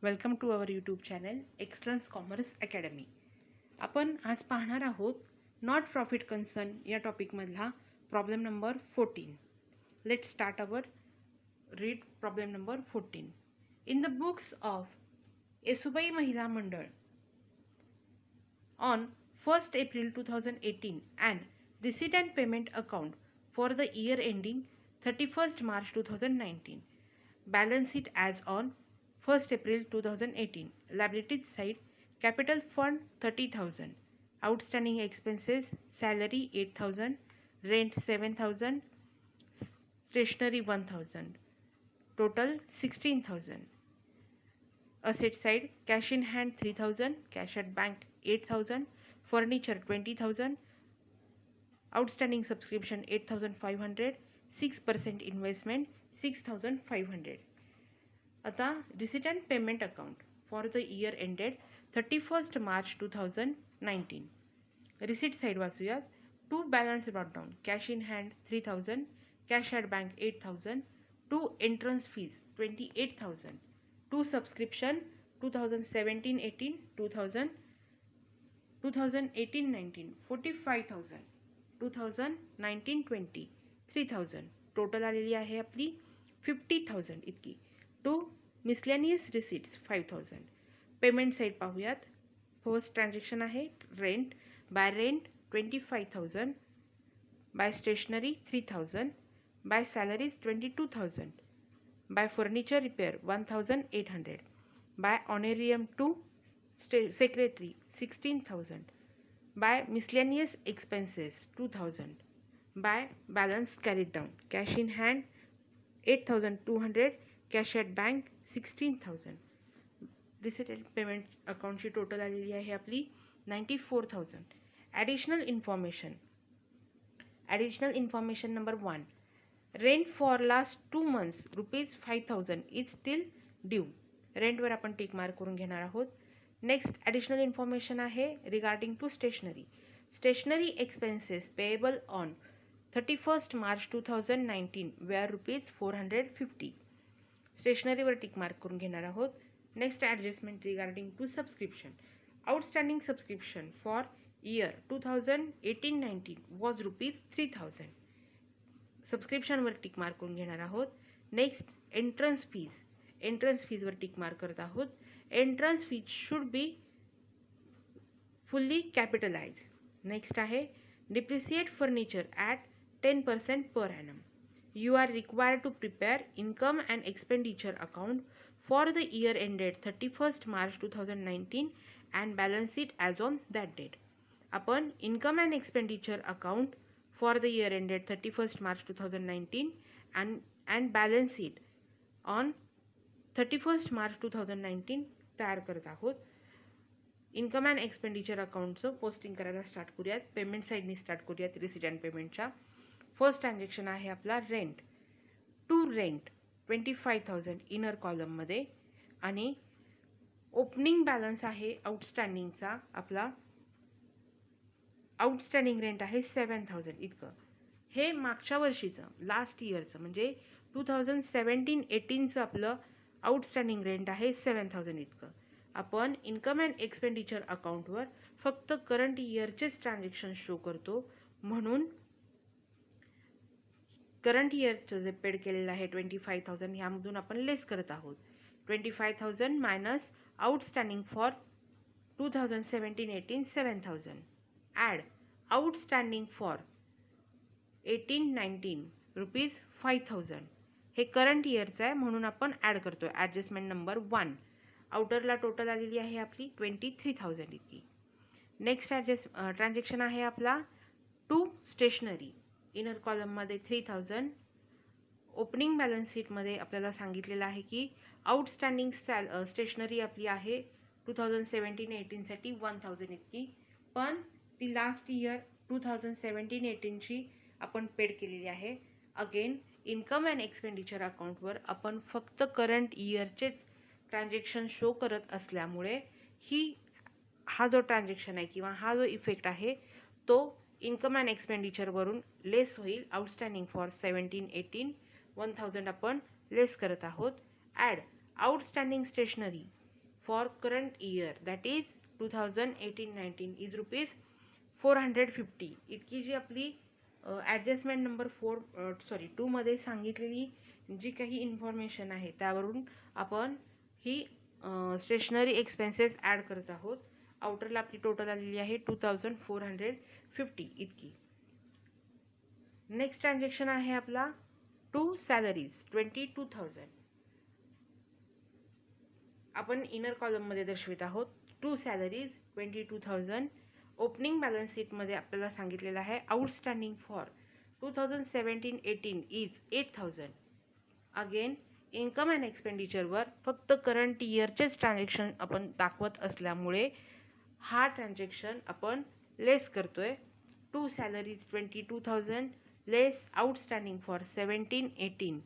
Welcome to our YouTube channel Excellence Commerce Academy. आपण आज पाहणार आहोत नॉट प्रॉफिट कन्सर्न या टॉपिकमधला problem number 14. Let's start our read problem number 14. In the books of Yesubai Mahila Mandal on 1st April 2018 and receipt and payment account for the year ending 31st March 2019. Balance sheet as on 1st April 2018. Liabilities side, capital fund 30,000, outstanding expenses, salary 8,000, rent 7,000, stationery 1,000, total 16,000. Asset side, cash in hand 3,000, cash at bank 8,000, furniture 20,000, outstanding subscription 8,500, 6% investment 6,500. आता receipt and payment account for the year ended 31st March 2019. Receipt side वाचूया. To balance brought down, cash in hand 3,000, cash at bank 8,000, to entrance fees 28,000, to subscription 2017-18, 2018-19 45,000, 2019-20 3,000. Total आलेली आहे आपली 50,000 इतकी. To miscellaneous receipts 5,000. Payment side पाहूयात. First transaction आहे rent. By rent 25,000, by stationery 3,000, by salaries 22,000, by furniture repair 1,800, by honorarium to secretary 16,000, by miscellaneous expenses 2,000, by balance carried down, cash in hand 8,200, cash at bank 16,000. Receipt and payment account ची total आलेली आहे आपली 94,000. Additional information number 1. Rent for last 2 months ₹5,000 is still due. Rent वर आपण tick mark करून घेणार आहोत. Next additional information आहे regarding to stationery. Stationery expenses payable on 31st March 2019 were ₹450. स्टेशनरीवर टिक मार्क करून घेणार आहोत. Next adjustment regarding to subscription. Outstanding subscription for year 2018-19 was ₹3,000. सबस्क्रिप्शनवर टिक मार्क करून घेणार आहोत. नेक्स्ट एंट्रन्स फीजवर टिक मार्क करत आहोत. Entrance fees should be fully capitalize. Next आहे depreciate furniture at 10% per annum. You are required to prepare income and expenditure account for the year ended 31st March 2019 and balance it as on that date. आपण income and expenditure account for the year ended 31st March 2019 and balance it on 31st March 2019 तयार करत आहोत. Income and expenditure अकाउंटचं posting करायला start करूयात. Payment साईडनी start करूयात. Receipt and पेमेंटच्या first transaction आहे आपला रेंट. टू रेंट 25,000 इनर कॉलममध्ये आणि ओपनिंग बॅलन्स आहे आउटस्टँडिंगचा आपला. आउटस्टँडिंग रेंट आहे 7,000 इतकं. हे मागच्या वर्षीचं लास्ट इयरचं म्हणजे 2017-18चं आपलं आउटस्टँडिंग रेंट आहे 7,000 इतकं. आपण इन्कम अँड एक्सपेंडिचर अकाउंटवर फक्त करंट इयरचेच ट्रान्झॅक्शन शो करतो म्हणून करंट इयरचं जे पेड केलेलं आहे 25,000 ह्यामधून आपण लेस करत आहोत. 25,000 minus outstanding for 2017-18 7,000 add outstanding for 18-19 ₹5,000. हे करंट इयरचं आहे म्हणून आपण ॲड करतोय. Adjustment number 1. आउटरला टोटल आलेली आहे आपली 23,000 इतकी. नेक्स्ट ट्रान्झॅक्शन आहे आपला टू स्टेशनरी. इनर कॉलममध्ये 3,000. ओपनिंग बॅलन्स शीटमध्ये आपल्याला सांगितलेलं आहे की आउटस्टँडिंग स्टेशनरी आपली आहे 2017-18साठी 1,000 इतकी. पण ती लास्ट इयर 2017-18ची आपण पेड केलेली आहे. अगेन इन्कम अँड एक्सपेंडिचर अकाउंटवर आपण फक्त करंट इयरचेच ट्रान्झॅक्शन शो करत असल्यामुळे हा जो ट्रान्झॅक्शन आहे किंवा हा जो इफेक्ट आहे तो इन्कम अँड एक्सपेंडिचरवरून लेस होईल. आउटस्टँडिंग फॉर 17-18 1000 आपण लेस करत आहोत. Add outstanding stationery for current year that is 2018-19 is rupees 450. इतकी जी आपली ॲडजस्टमेंट नंबर 2 मध्ये सांगितलेली जी काही इन्फॉर्मेशन आहे त्यावरून आपण ही स्टेशनरी एक्सपेन्सेस ॲड करत आहोत. आउटरला आपली टोटल आलेली आहे 2450 इतकी. नेक्स्ट ट्रान्झॅक्शन आहे आपला टू सॅलरीज 22,000. आपण इनर कॉलममध्ये दर्शवित आहोत. To salaries 22,000. ओपनिंग बॅलन्स शीटमध्ये आपल्याला सांगितलेलं आहे outstanding for 2017-18 is 8,000. Again income and एक्सपेंडिचरवर फक्त करंट इयरचेच ट्रान्झॅक्शन आपण दाखवत असल्यामुळे हा ट्रान्झॅक्शन आपण लेस करतोय. To salaries 22,000 less outstanding for 17-18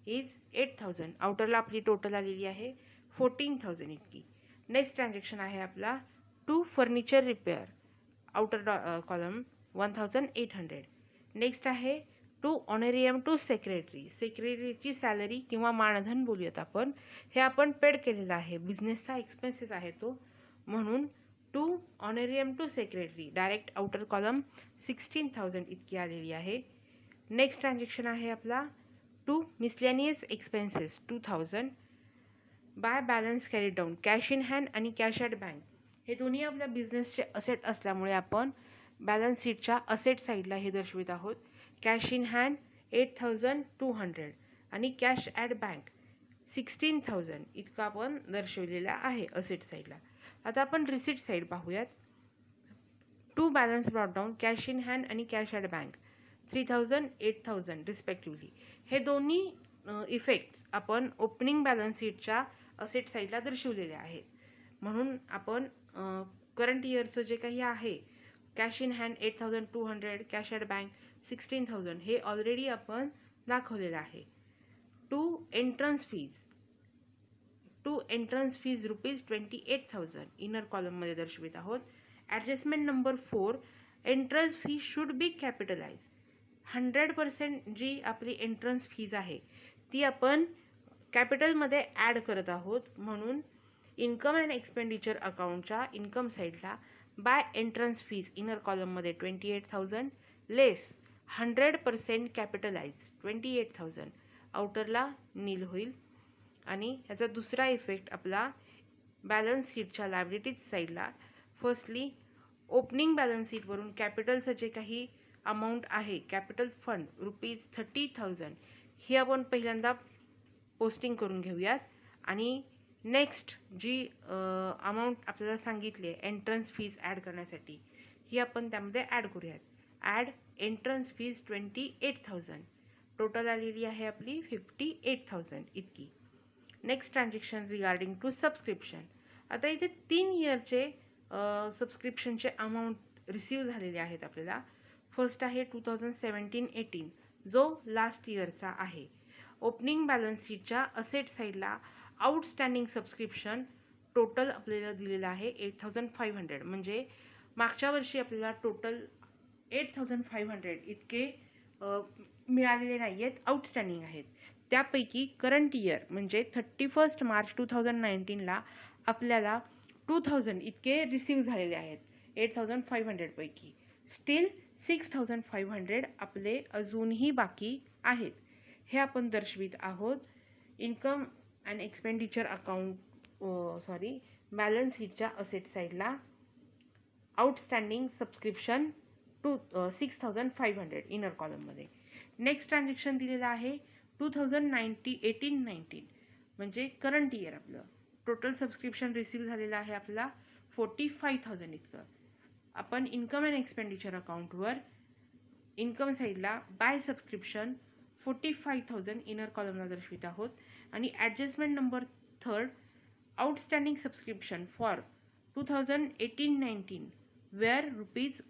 is 8,000. आउटरला आपली टोटल आलेली आहे 14,000 इतकी. नेक्स्ट ट्रान्झॅक्शन आहे आपला to furniture repair. Outer column 1,800. Next आहे टू ऑनरेरियम टू सेक्रेटरी. सेक्रेटरीची सॅलरी किंवा मानधन बोलूयात आपण. हे आपण पेड केलेलं आहे, बिझनेसचा एक्सपेन्सेस आहे तो, म्हणून to honorarium to secretary direct outer column 16,000 इतकी आलेली आहे. नेक्स्ट ट्रान्झॅक्शन आहे आपला to miscellaneous expenses 2,000 by balance carry down. Cash in hand आणि कॅश ॲट बँक हे दोन्ही आपल्या बिझनेसचे असेट असल्यामुळे आपण बॅलन्स शीटच्या असेट साईडला हे दर्शवित आहोत. कॅश इन हँड 8,200 आणि कॅश ॲट बँक 16,000 इतका आपण दर्शविलेला आहे असेट साईडला. आता आपण रिसीट साईड पाहूयात. To balance brought down cash in hand आणि कॅश ॲट बँक 3,000 8,000 रिस्पेक्टिव्हली. हे दोन्ही इफेक्ट्स आपण ओपनिंग बॅलन्स शीटच्या असेट साईडला दर्शवलेले आहेत. म्हणून आपण करंट इयरचं जे काही आहे cash in hand 8,200 cash at bank 16,000 हे ऑलरेडी आपण दाखवलेलं आहे. To entrance fees rupees 28,000 inner कॉलममध्ये दर्शवित आहोत. Adjustment number 4 entrance fee should be capitalize. 100% जी आपली एंट्रन्स फीज आहे ती आपण कॅपिटलमध्ये ॲड करत आहोत. म्हणून इन्कम अँड एक्सपेंडिचर अकाउंटच्या इन्कम साईडला बाय एंट्रन्स फीज इनर कॉलममध्ये 28,000 लेस 100% कॅपिटलाइज 28,000 आउटरला नील होईल. आणि ह्याचा दुसरा इफेक्ट आपला बॅलन्स शीटच्या लायबिलिटीज साईडला फर्स्टली ओपनिंग बॅलन्स शीटवरून कॅपिटलचं जे काही अमाऊंट आहे कॅपिटल फंड रुपीज 30,000 ही आपण पहिल्यांदा पोस्टिंग करून घेऊयात. आणि नेक्स्ट जी अमाऊंट आपल्याला सांगितली आहे एंट्रन्स फीज ॲड करण्यासाठी ही आपण त्यामध्ये ॲड करूयात. ॲड एंट्रन्स फीज 28,000 टोटल आलेली आहे आपली 58,000 इतकी. Next transaction regarding to subscription. आता इथे 3 इयरचे सबस्क्रिप्शनचे अमाऊंट रिसीव झालेले आहेत आपल्याला. फर्स्ट आहे 2017-18 जो लास्ट इयरचा आहे. ओपनिंग बॅलन्स शीटच्या असेट साईडला आउटस्टँडिंग सबस्क्रिप्शन टोटल आपल्याला दिलेलं आहे 8,500. म्हणजे मागच्या वर्षी आपल्याला टोटल 8,500 इतके मिळालेले नाही आहेत, आउटस्टँडिंग आहेत. त्यापैकी करंट इयर म्हणजे 31 मार्च 2019ला आपल्याला 2,000 इतके रिसीव झालेले आहेत 8,500 पैकी. स्टील 6,500 आपले अजूनही बाकी आहेत. हे आपण दर्शवित आहोत इन्कम अँड एक्सपेंडिचर बॅलन्स शीटच्या असेट साईडला आउटस्टँडिंग सबस्क्रिप्शन 6,500 इनर कॉलममध्ये. नेक्स्ट ट्रान्झॅक्शन दिलेलं आहे 2018-19 म्हणजे करंट इयर. आपलं टोटल सबस्क्रिप्शन रिसीव झालेलं आहे आपला 45,000 इतकं. आपण इन्कम अँड एक्सपेंडिचर अकाउंटवर इन्कम साईडला बाय सबस्क्रिप्शन 45,000 इनर कॉलमला दर्शवित आहोत. आणि adjustment number 3 outstanding subscription for 2018-19 where rupees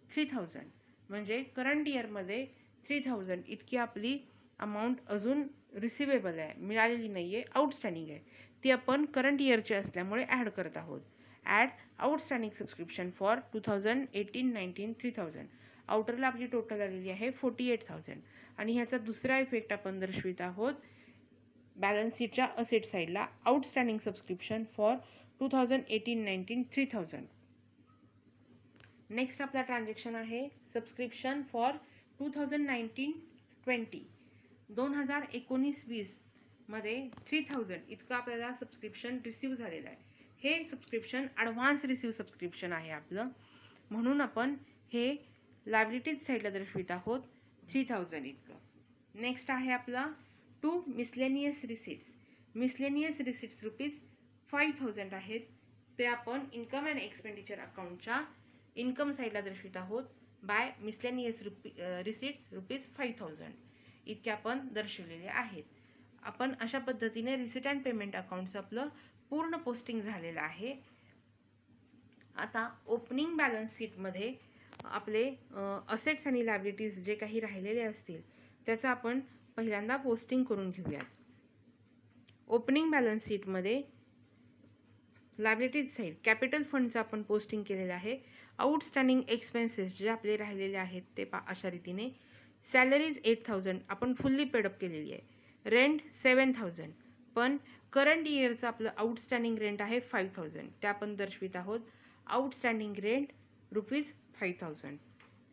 3,000 म्हणजे करंट इयरमध्ये 3,000 इतकी आपली अमाऊंट अजून रिसिवेबल आहे, मिळालेली नाही आहे, आउटस्टँडिंग आहे. ती आपण करंट इयरची असल्यामुळे ॲड करत आहोत. Add outstanding subscription for 2018-19 3,000. आउटरला आपली टोटल आलेली आहे 48,000. आणि ह्याचा दुसरा इफेक्ट आपण दर्शवित आहोत बॅलन्स शीटच्या असेट साईडला. Outstanding subscription for 2018-19 3,000. नेक्स्ट आपला ट्रान्झॅक्शन आहे सबस्क्रिप्शन फॉर 2019-20. 2019-20 मध्ये 3,000 इतकं आपल्याला सबस्क्रिप्शन रिसीव झालेलं आहे. हे सबस्क्रिप्शन ॲडव्हान्स रिसीव सबस्क्रिप्शन आहे आपलं, म्हणून आपण हे लायबिलिटीज साईडला दर्शवित आहोत 3,000 इतकं. नेक्स्ट आहे आपला to miscellaneous receipts. Miscellaneous receipts ₹5,000 आहेत. ते आपण इन्कम अँड एक्सपेंडिचर अकाउंटच्या इन्कम साईडला दर्शवित आहोत. बाय मिसलेनियस रिसिट्स ₹5,000 इतके आपण दर्शवलेले आहेत. आपण अशा पद्धतीने रिसिट अँड पेमेंट अकाउंटचं आपलं पूर्ण पोस्टिंग झालेलं आहे. आता ओपनिंग बॅलन्स शीटमध्ये आपले असेट्स आणि लायबिलिटीज जे काही राहिलेले असतील त्याचं आपण पहिल्यांदा पोस्टिंग करून घेऊयात. ओपनिंग बॅलन्स शीटमध्ये लायबिलिटीज साईड कॅपिटल फंडचं आपण पोस्टिंग केलेलं आहे. आउटस्टँडिंग एक्सपेन्सेस जे आपले राहिलेले आहेत ते अशा रीतीने. सॅलरीज 8,000 आपण फुल्ली पेडअप केलेली आहे. रेंट 7,000 पण करंट इयरचं आपलं आउटस्टँडिंग रेंट आहे 5,000 ते आपण दर्शवित आहोत. Outstanding rent ₹5,000.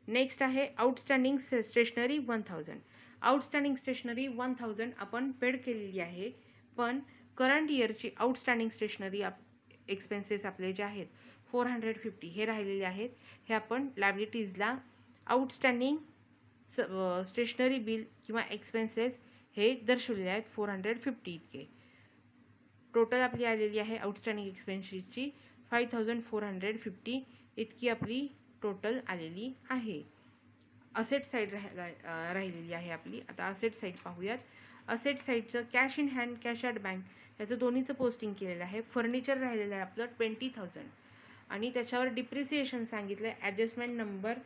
नेक्स्ट आहे आउटस्टँडिंग स्टेशनरी 1,000. आउटस्टँडिंग स्टेशनरी 1,000 आपण पेड केलेली आहे, पण करंट इयरची आउटस्टँडिंग स्टेशनरी एक्सपेन्सेस आपले जे आहेत 450 हे राहिलेले आहेत. हे आपण लायबिलिटीजला आउटस्टँडिंग स्टेशनरी बिल किंवा एक्सपेन्सेस हे दर्शवलेले आहेत 450 इतके. टोटल आपली आलेली आहे आउटस्टँडिंग एक्सपेन्सेसची 5,450 इतकी आपली टोटल आलेली आहे. असेट साईड राहिलेली आहे आपली. आता असेट साईड पाहूयात. असेट साईडचं cash in hand, cash at bank याचं दोन्हीचं पोस्टिंग केलेलं आहे. फर्निचर राहिलेलं आहे आपलं 20,000 आणि त्याच्यावर डिप्रिसिएशन सांगितलं आहे adjustment number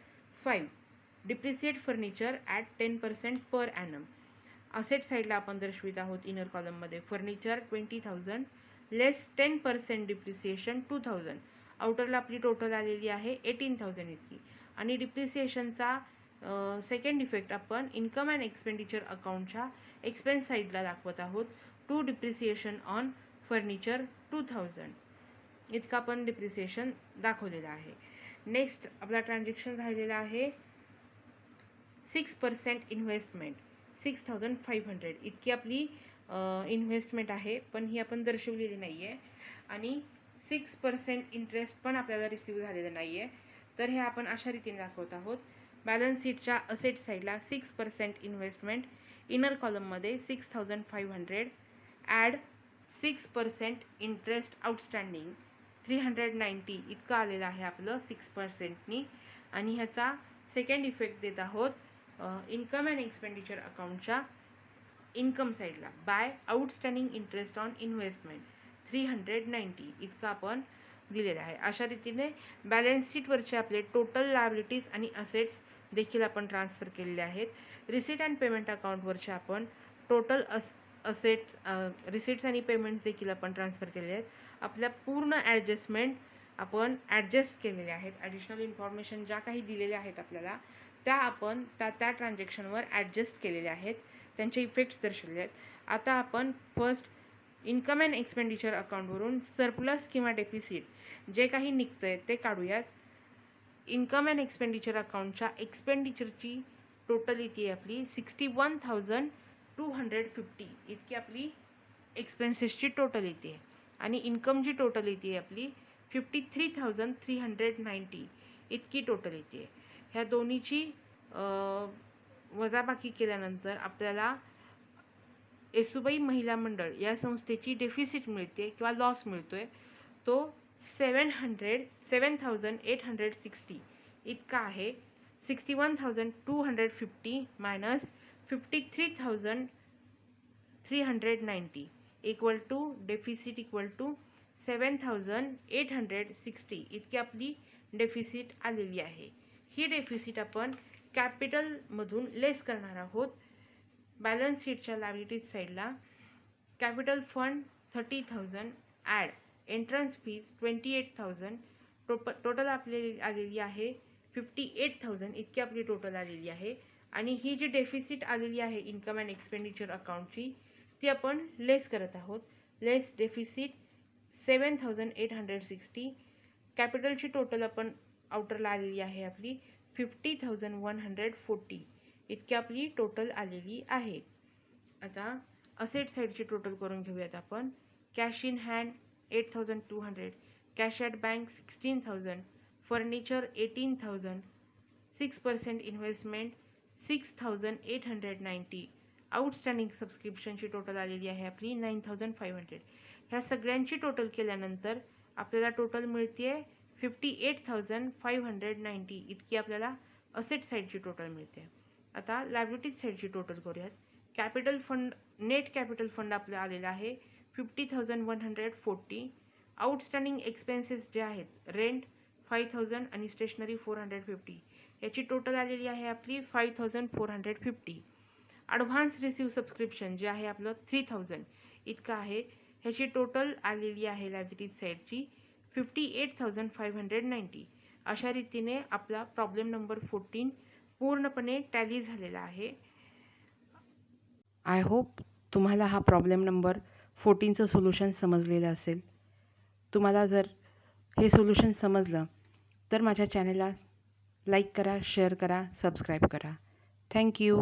5. Depreciate furniture at 10% per annum. Asset साईडला आपण दर्शवित आहोत इनर कॉलममध्ये फर्निचर 20,000 लेस 10% डिप्रिसिएशन 2,000. आउटरला आपली टोटल आलेली आहे 18,000 इतकी. आणि डिप्रिसिएशनचा सेकंड इफेक्ट आपण इन्कम अँड एक्सपेंडिचर अकाउंटच्या एक्सपेन्स साईडला दाखवत आहोत. टू डिप्रिसिएशन ऑन फर्निचर 2,000 इतका आपण डिप्रिसिएशन दाखवलेलं आहे. नेक्स्ट आपला ट्रान्झॅक्शन राहिलेला आहे 6% इन्व्हेस्टमेंट 6,500 इतकी आपली इन्व्हेस्टमेंट आहे, पण ही आपण दर्शवलेली नाही आहे. आणि 6% इंटरेस्ट पण आपल्याला रिसीव झालेलं नाही आहे. तर हे आपण अशा रीतीने दाखवत आहोत. बॅलन्स शीटच्या असेट साईडला 6% इन्व्हेस्टमेंट इनर कॉलममध्ये 6,500 ॲड 6% इंटरेस्ट आउटस्टँडिंग 390 इतकं आलेलं आहे आपलं 6%नी. आणि ह्याचा सेकंड इफेक्ट देत आहोत इन्कम अँड एक्सपेंडिचर अकाउंटच्या इन्कम साईडला by outstanding interest on investment 390 इतकं आपण दिलेलं आहे. अशा रीतीने बॅलन्स शीटवरचे आपले टोटल लायबिलिटीज आणि असेट्स देखील आपण ट्रान्सफर केलेले आहेत. रिसीट अँड पेमेंट अकाउंटवरचे आपण टोटल असेट्स रिसीट्स आणि पेमेंट्स देखील आपण ट्रान्सफर केलेले आहेत. आपल्या पूर्ण ॲडजस्टमेंट आपण ॲडजस्ट केलेले आहेत. ॲडिशनल इन्फॉर्मेशन ज्या काही दिलेल्या आहेत आपल्याला त्या आपण त्या ट्रान्झॅक्शनवर ॲडजस्ट केलेल्या आहेत. त्यांचे इफेक्ट्स दर्शवले आहेत. आता आपण फर्स्ट इन्कम अँड एक्सपेंडिचर अकाउंटवरून सरप्लस किंवा डेफिसिट जे काही निघतं आहे ते काढूयात. इन्कम अँड एक्सपेंडिचर अकाउंटच्या एक्सपेंडिचरची टोटल इथे आहे आपली 61,250 इतकी आपली एक्सपेन्सेसची टोटल इथे आहे. आणि इन्कमची टोटल इथे आहे आपली 53,390 इतकी टोटल इथे आहे. ह्या दोन्हीची वजाबाकी केल्यानंतर आपल्याला येसुबाई महिला मंडळ या संस्थेची डेफिसिट मिळते किंवा लॉस मिळतोय तो 7,860 इतका आहे. 61,250 minus 53,390 equal to deficit equal to 7,860 इतकी आपली डेफिसिट आलेली आहे. ही डेफिसिट आपण कॅपिटलमधून लेस करणार आहोत. बॅलन्स शीटच्या लायबिलिटीज साईडला capital fund 30,000 add entrance fees 28,000 total आपली आलेली आहे 58,000 इतकी आपली टोटल आलेली आहे. आणि ही जी डेफिसिट आलेली आहे इन्कम अँड एक्सपेंडिचर अकाउंटची ती आपण लेस करत आहोत. लेस डेफिसिट 7,860. कॅपिटलची टोटल आपण आउटरला आलेली आहे आपली 50,140 इतकी आपली टोटल आलेली आहे. आता असेट साईडची टोटल करून घेऊयात आपण. Cash in hand 8,200, cash at bank 16,000, furniture 18,000, 6% investment 6,890. Outstanding सबस्क्रिप्शनची टोटल आलेली आहे आपली 9,500. ह्या सगळ्यांची टोटल केल्यानंतर आपल्याला टोटल मिळते 58,590 इतकी आपल्याला असेट साईडची टोटल मिळते. आता लायबिलिटीज साईडची टोटल करूयात. Capital fund, net capital fund आपला आलेला आहे 50,140. आउटस्टँडिंग एक्सपेन्सेस जे आहेत रेंट 5,000 आणि स्टेशनरी 450 याची टोटल आलेली आहे आपली 5,450. ॲडव्हान्स रिसीव्ह सबस्क्रिप्शन जे आहे आपलं 3,000 इतकं आहे. ह्याची टोटल आलेली आहे लायबिलिटीज साईडची 58,590. अशा रीतीने आपला प्रॉब्लेम नंबर 14 पूर्णपणे टॅली झालेला आहे. आय होप तुम्हाला हा प्रॉब्लेम नंबर 14चं सोल्युशन समजलेलं असेल. तुम्हाला जर हे सोल्युशन समजलं तर माझ्या चॅनलला लाईक करा, शेअर करा, सबस्क्राईब करा. थँक्यू.